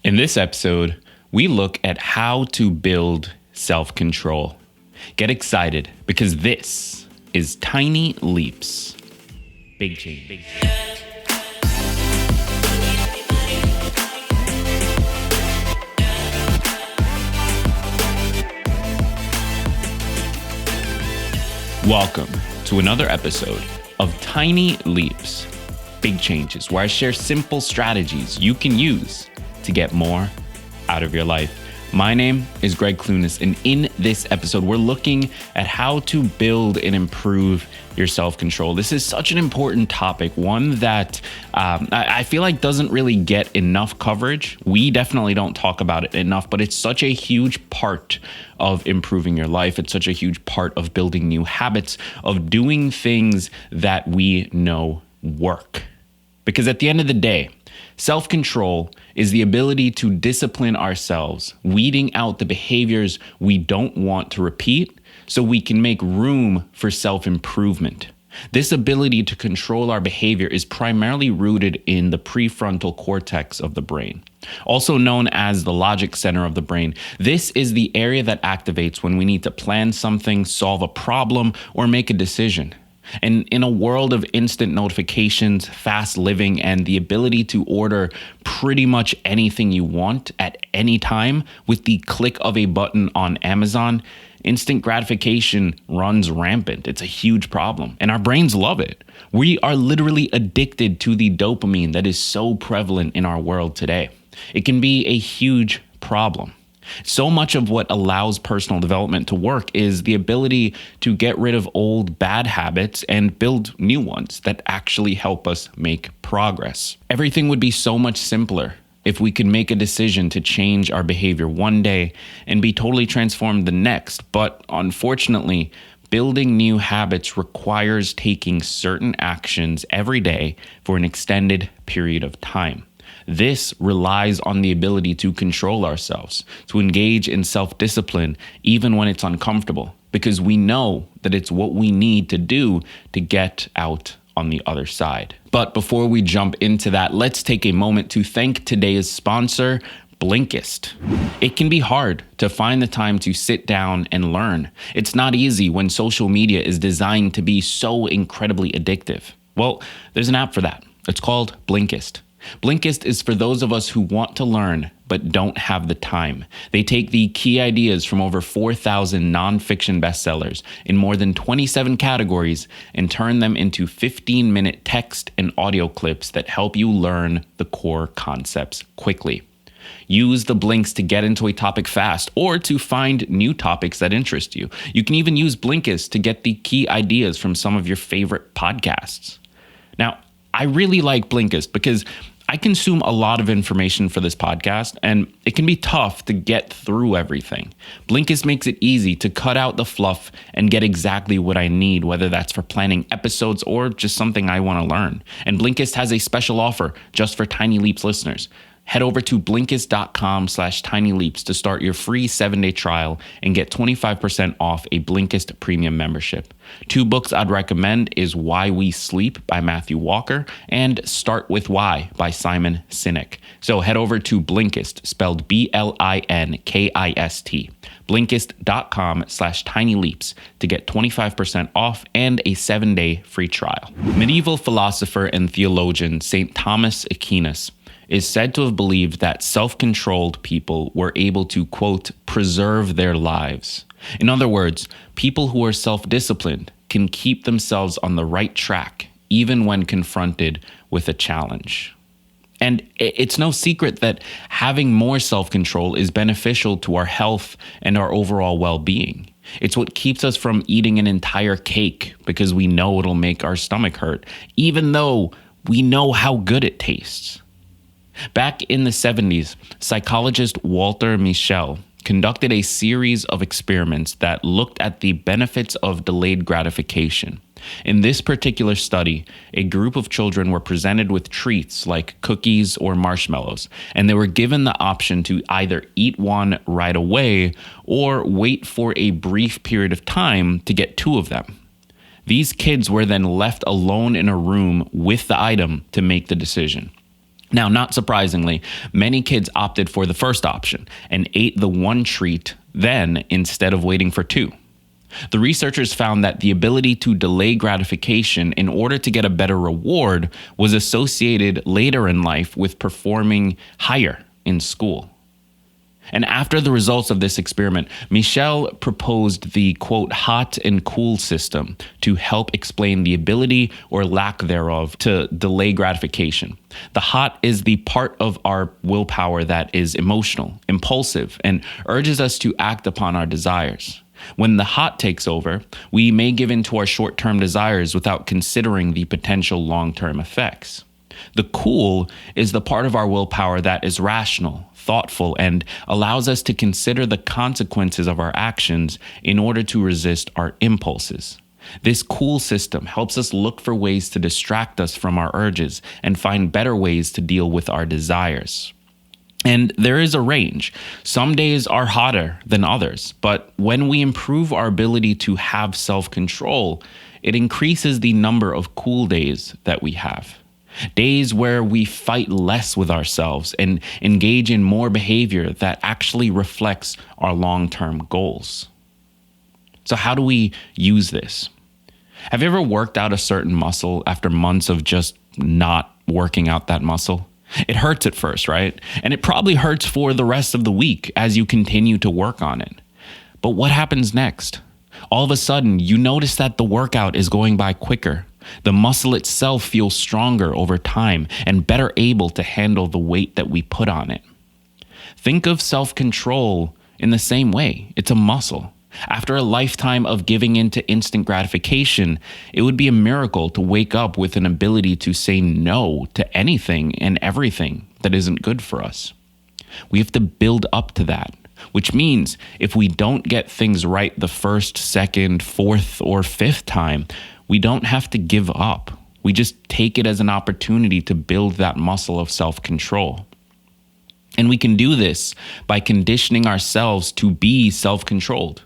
In this episode, we look at how to build self-control. Get excited because this is Tiny Leaps. Big change. Welcome to another episode of Tiny Leaps, Big Changes, where I share simple strategies you can use to get more out of your life. My name is Greg Clunas, and in this episode, we're looking at how to build and improve your self-control. This is such an important topic, one that I feel like doesn't really get enough coverage. We definitely don't talk about it enough, but it's such a huge part of improving your life. It's such a huge part of building new habits, of doing things that we know work. Because at the end of the day, self-control is the ability to discipline ourselves, weeding out the behaviors we don't want to repeat so we can make room for self-improvement. This ability to control our behavior is primarily rooted in the prefrontal cortex of the brain, also known as the logic center of the brain. This is the area that activates when we need to plan something, solve a problem, or make a decision. And in a world of instant notifications, fast living, and the ability to order pretty much anything you want at any time with the click of a button on Amazon, instant gratification runs rampant. It's a huge problem, and our brains love it. We are literally addicted to the dopamine that is so prevalent in our world today. It can be a huge problem. So much of what allows personal development to work is the ability to get rid of old bad habits and build new ones that actually help us make progress. Everything would be so much simpler if we could make a decision to change our behavior one day and be totally transformed the next. But unfortunately, building new habits requires taking certain actions every day for an extended period of time. This relies on the ability to control ourselves, to engage in self-discipline, even when it's uncomfortable, because we know that it's what we need to do to get out on the other side. But before we jump into that, let's take a moment to thank today's sponsor, Blinkist. It can be hard to find the time to sit down and learn. It's not easy when social media is designed to be so incredibly addictive. Well, there's an app for that. It's called Blinkist. Blinkist is for those of us who want to learn but don't have the time. They take the key ideas from over 4,000 nonfiction bestsellers in more than 27 categories and turn them into 15-minute text and audio clips that help you learn the core concepts quickly. Use the blinks to get into a topic fast or to find new topics that interest you. You can even use Blinkist to get the key ideas from some of your favorite podcasts. Now, I really like Blinkist because I consume a lot of information for this podcast, and it can be tough to get through everything. Blinkist makes it easy to cut out the fluff and get exactly what I need, whether that's for planning episodes or just something I want to learn. And Blinkist has a special offer just for Tiny Leaps listeners. Head over to Blinkist.com/tinyleaps to start your free 7-day trial and get 25% off a Blinkist premium membership. 2 books I'd recommend is Why We Sleep by Matthew Walker and Start With Why by Simon Sinek. So head over to Blinkist, spelled Blinkist, Blinkist.com/tinyleaps to get 25% off and a 7-day free trial. Medieval philosopher and theologian St. Thomas Aquinas is said to have believed that self-controlled people were able to, quote, preserve their lives. In other words, people who are self-disciplined can keep themselves on the right track, even when confronted with a challenge. And it's no secret that having more self-control is beneficial to our health and our overall well-being. It's what keeps us from eating an entire cake because we know it'll make our stomach hurt, even though we know how good it tastes. Back in the 70s, psychologist Walter Mischel conducted a series of experiments that looked at the benefits of delayed gratification. In this particular study, a group of children were presented with treats like cookies or marshmallows, and they were given the option to either eat one right away or wait for a brief period of time to get 2 of them. These kids were then left alone in a room with the item to make the decision. Now, not surprisingly, many kids opted for the first option and ate the one treat then instead of waiting for two. The researchers found that the ability to delay gratification in order to get a better reward was associated later in life with performing higher in school. And after the results of this experiment, Michel proposed the, quote, hot and cool system to help explain the ability or lack thereof to delay gratification. The hot is the part of our willpower that is emotional, impulsive, and urges us to act upon our desires. When the hot takes over, we may give in to our short-term desires without considering the potential long-term effects. The cool is the part of our willpower that is rational, thoughtful, and allows us to consider the consequences of our actions in order to resist our impulses. This cool system helps us look for ways to distract us from our urges and find better ways to deal with our desires. And there is a range. Some days are hotter than others, but when we improve our ability to have self-control, it increases the number of cool days that we have. Days where we fight less with ourselves and engage in more behavior that actually reflects our long-term goals. So how do we use this? Have you ever worked out a certain muscle after months of just not working out that muscle? It hurts at first, right? And it probably hurts for the rest of the week as you continue to work on it. But what happens next? All of a sudden, you notice that the workout is going by quicker. The muscle itself feels stronger over time and better able to handle the weight that we put on it. Think of self-control in the same way. It's a muscle. After a lifetime of giving into instant gratification, it would be a miracle to wake up with an ability to say no to anything and everything that isn't good for us. We have to build up to that, which means if we don't get things right the first, second, fourth, or fifth time, we don't have to give up. We just take it as an opportunity to build that muscle of self-control. And we can do this by conditioning ourselves to be self-controlled.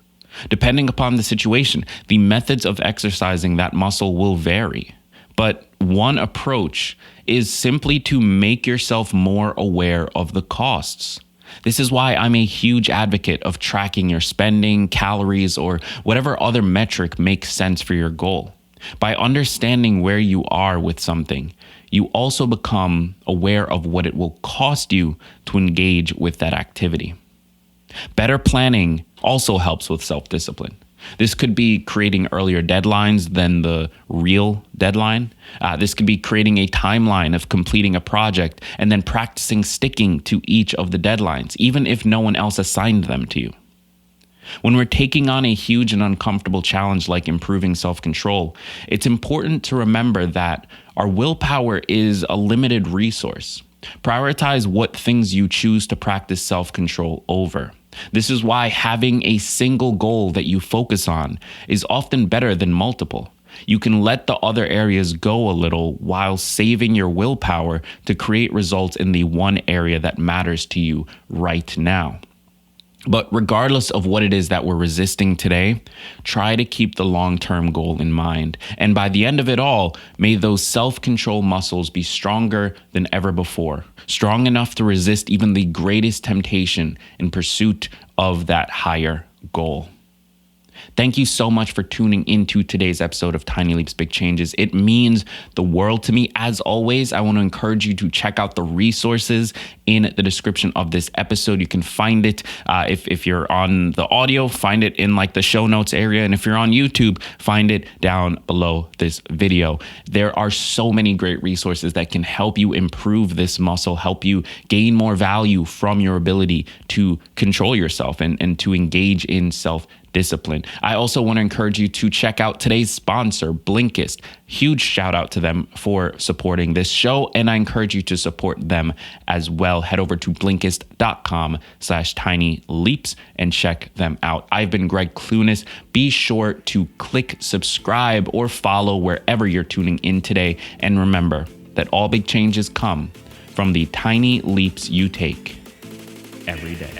Depending upon the situation, the methods of exercising that muscle will vary. But one approach is simply to make yourself more aware of the costs. This is why I'm a huge advocate of tracking your spending, calories, or whatever other metric makes sense for your goal. By understanding where you are with something, you also become aware of what it will cost you to engage with that activity. Better planning also helps with self-discipline. This could be creating earlier deadlines than the real deadline. This could be creating a timeline of completing a project and then practicing sticking to each of the deadlines, even if no one else assigned them to you. When we're taking on a huge and uncomfortable challenge like improving self-control, it's important to remember that our willpower is a limited resource. Prioritize what things you choose to practice self-control over. This is why having a single goal that you focus on is often better than multiple. You can let the other areas go a little while saving your willpower to create results in the one area that matters to you right now. But regardless of what it is that we're resisting today, try to keep the long-term goal in mind. And by the end of it all, may those self-control muscles be stronger than ever before, strong enough to resist even the greatest temptation in pursuit of that higher goal. Thank you so much for tuning into today's episode of Tiny Leaps, Big Changes. It means the world to me. As always, I want to encourage you to check out the resources in the description of this episode. You can find it if you're on the audio, find it in like the show notes area. And if you're on YouTube, find it down below this video. There are so many great resources that can help you improve this muscle, help you gain more value from your ability to control yourself and to engage in self-discipline. I also want to encourage you to check out today's sponsor, Blinkist. Huge shout out to them for supporting this show, and I encourage you to support them as well. Head over to Blinkist.com/tinyleaps and check them out. I've been Greg Clunis. Be sure to click subscribe or follow wherever you're tuning in today. And remember that all big changes come from the tiny leaps you take every day.